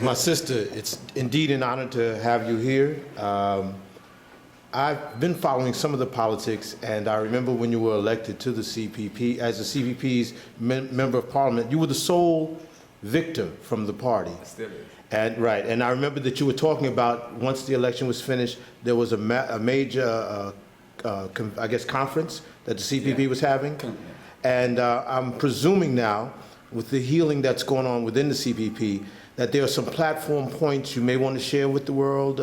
My sister, it's indeed an honor to have you here. I've been following some of the politics, and I remember when you were elected to the CPP, as the CPP's member of parliament, you were the sole victor from the party. Still is. And right, and I remember that you were talking about once the election was finished, there was a major, I guess, conference that the CPP was having. And I'm presuming now, with the healing that's going on within the CPP, that there are some platform points you may want to share with the world.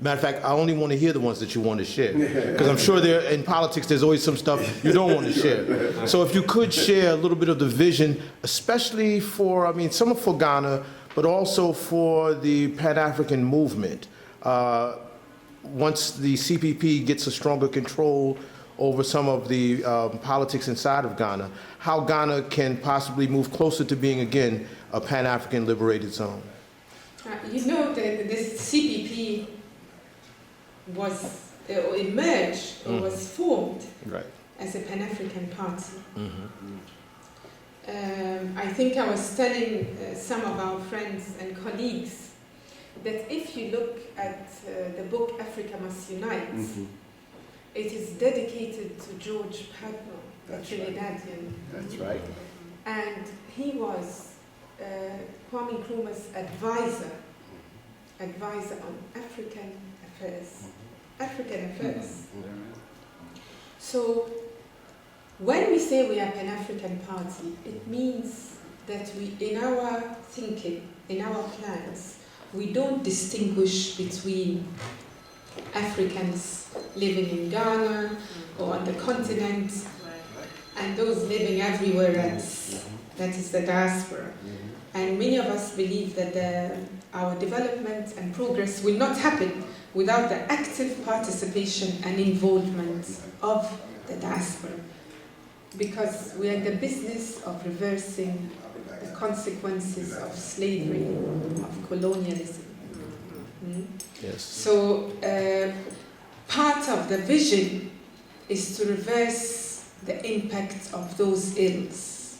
Matter of fact, I only want to hear the ones that you want to share, because I'm sure in politics there's always some stuff you don't want to share. So if you could share a little bit of the vision, especially for, I mean, some for Ghana, but also for the Pan-African movement. Once the CPP gets a stronger control over some of the politics inside of Ghana, how Ghana can possibly move closer to being, again, a Pan-African liberated zone. You know, this CPP was emerged or was formed as a Pan-African party. I think I was telling some of our friends and colleagues that if you look at the book Africa Must Unite, it is dedicated to George Padmore, a Trinidadian. That's right. And he was Kwame Nkrumah's advisor on African affairs. So when we say we are Pan-African party, it means that we, in our thinking, in our plans, we don't distinguish between Africans living in Ghana or on the continent and those living everywhere else, that is the diaspora. And many of us believe that our development and progress will not happen without the active participation and involvement of the diaspora, because we are in the business of reversing the consequences of slavery, of colonialism. Yes. So part of the vision is to reverse the impact of those ills.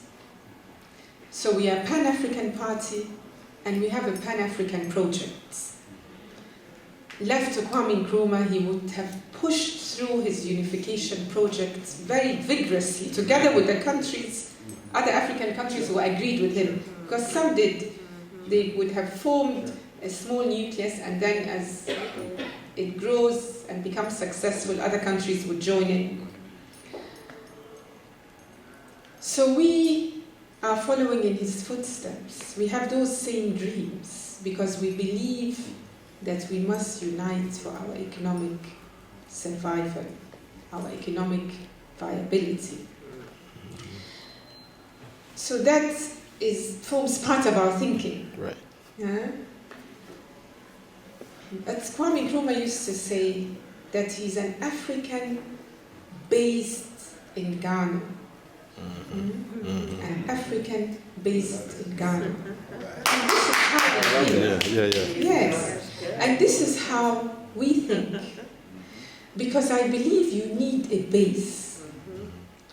So we are a Pan-African party, and we have a Pan-African project. Left to Kwame Nkrumah, he would have pushed through his unification project very vigorously, together with the countries, other African countries who agreed with him, because some did. They would have formed a small nucleus, and then as it grows and becomes successful, other countries would join in. So we are following in his footsteps. We have those same dreams, because we believe that we must unite for our economic survival, our economic viability. So that forms part of our thinking. Right. But Kwame Nkrumah used to say that he's an African based in Ghana. An African based in Ghana. And this is how we think. Yes. And this is how we think. Because I believe you need a base.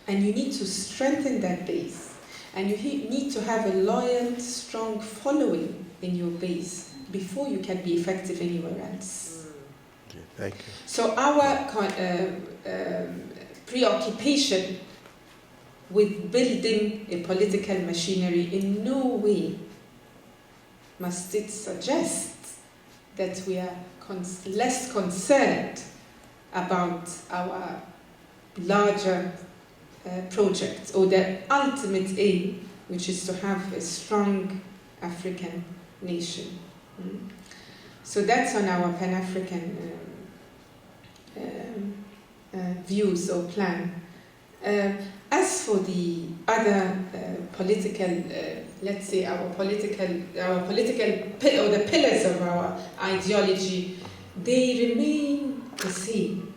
And you need to strengthen that base. And you need to have a loyal, strong following in your base before you can be effective anywhere else. Okay, thank you. So our preoccupation with building a political machinery in no way must it suggest that we are less concerned about our larger project, or the ultimate aim, which is to have a strong African nation. So that's on our Pan-African views or plan. As for the other political, let's say our political, or the pillars of our ideology, they remain the same.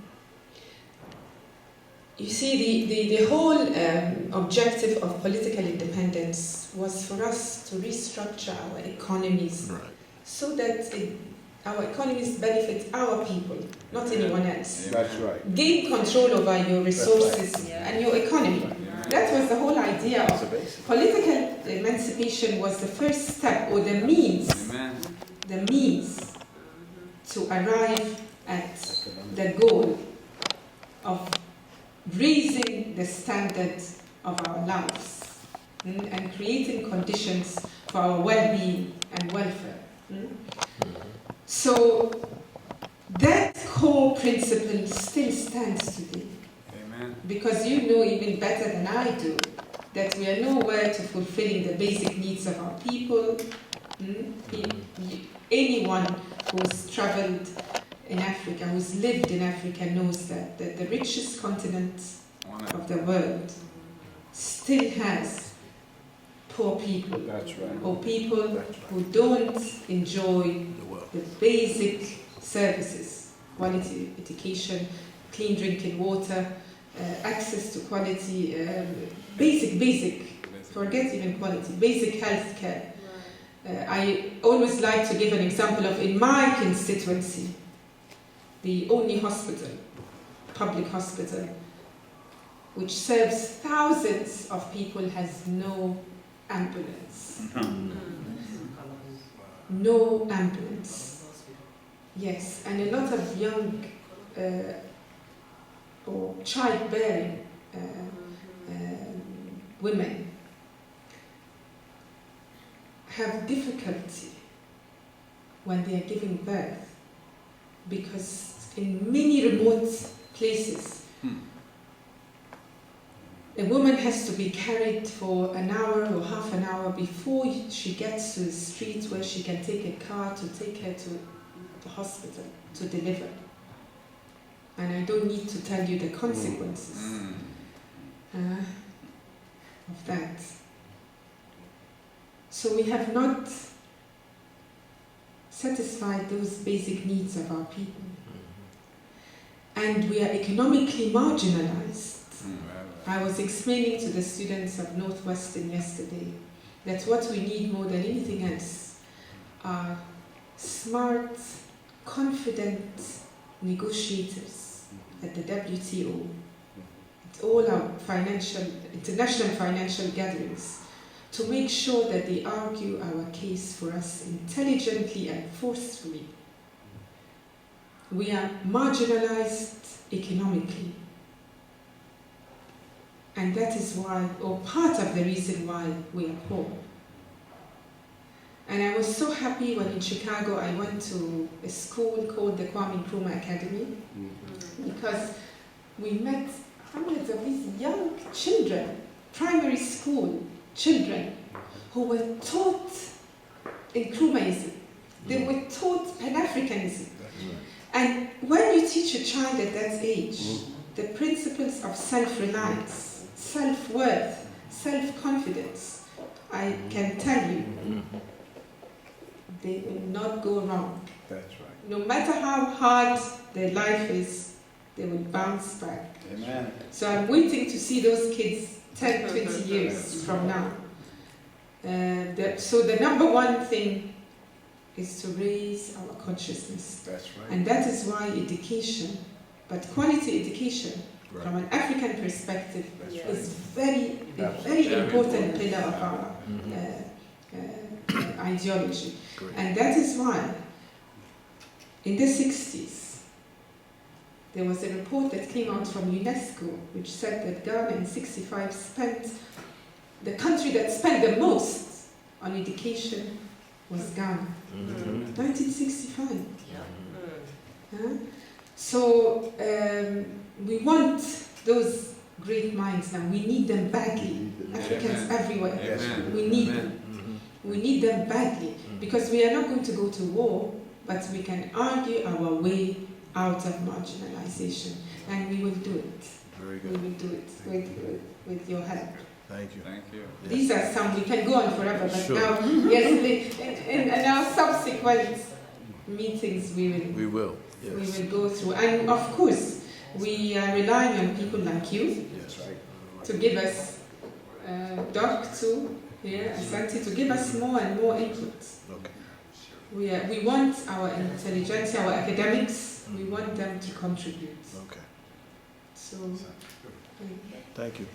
You see, the whole objective of political independence was for us to restructure our economies, so that our economies benefit our people, not anyone else. That's right. Gain control over your resources and your economy. That was the whole idea of political emancipation was the first step, or the means to arrive at the goal of raising the standard of our lives and creating conditions for our well-being and welfare. So that core principle still stands today. Amen. Because you know even better than I do that we are nowhere to fulfilling the basic needs of our people. Anyone who's traveled in Africa, who's lived in Africa, knows that the richest continent of the world still has poor people. That's right. Or people who don't enjoy the basic services, quality education, clean drinking water, access to quality, basic, forget even quality, basic health care. I always like to give an example of, in my constituency, the only hospital, public hospital, which serves thousands of people, has no ambulance. No ambulance. Yes, and a lot of young or childbearing women have difficulty when they are giving birth, because in many remote places a woman has to be carried for an hour or half an hour before she gets to the street where she can take a car to take her to the hospital to deliver. And I don't need to tell you the consequences of that. So we have not satisfied those basic needs of our people. And we are economically marginalized. I was explaining to the students of Northwestern yesterday that what we need more than anything else are smart, confident negotiators at the WTO, at all our international financial gatherings, to make sure that they argue our case for us intelligently and forcefully. We are marginalized economically. And that is why, or part of the reason why, we are poor. And I was so happy when in Chicago I went to a school called the Samia Nkrumah Academy, because we met hundreds of these young children, primary school children, who were taught Nkrumahism. They were taught Pan-Africanism. And when you teach a child at that age the principles of self-reliance, self-worth, self-confidence, I can tell you, they will not go wrong. That's right. No matter how hard their life is, they will bounce back. Amen. So I'm waiting to see those kids 10, 20 years from now. So the number one thing is to raise our consciousness. That's right. And that is why education, but quality education, from an African perspective, is a very important pillar of our ideology. Great. And that is why in the 60s there was a report that came out from UNESCO which said that Ghana in 65 spent, the country that spent the most on education was Ghana. 1965. So we want those great minds now. We need them badly. Africans everywhere. We need them. We need them badly, because we are not going to go to war, but we can argue our way out of marginalization, and we will do it. Very good. We will do it with your help. Thank you. Thank you. These are some, we can go on forever, but Sure. now, yes, in our subsequent meetings we will go through. And of course, we are relying on people like you to give us, Doc too, Asante, to give us more and more input. Okay. We want our intelligentsia, our academics, we want them to contribute. Okay. So, Thank you.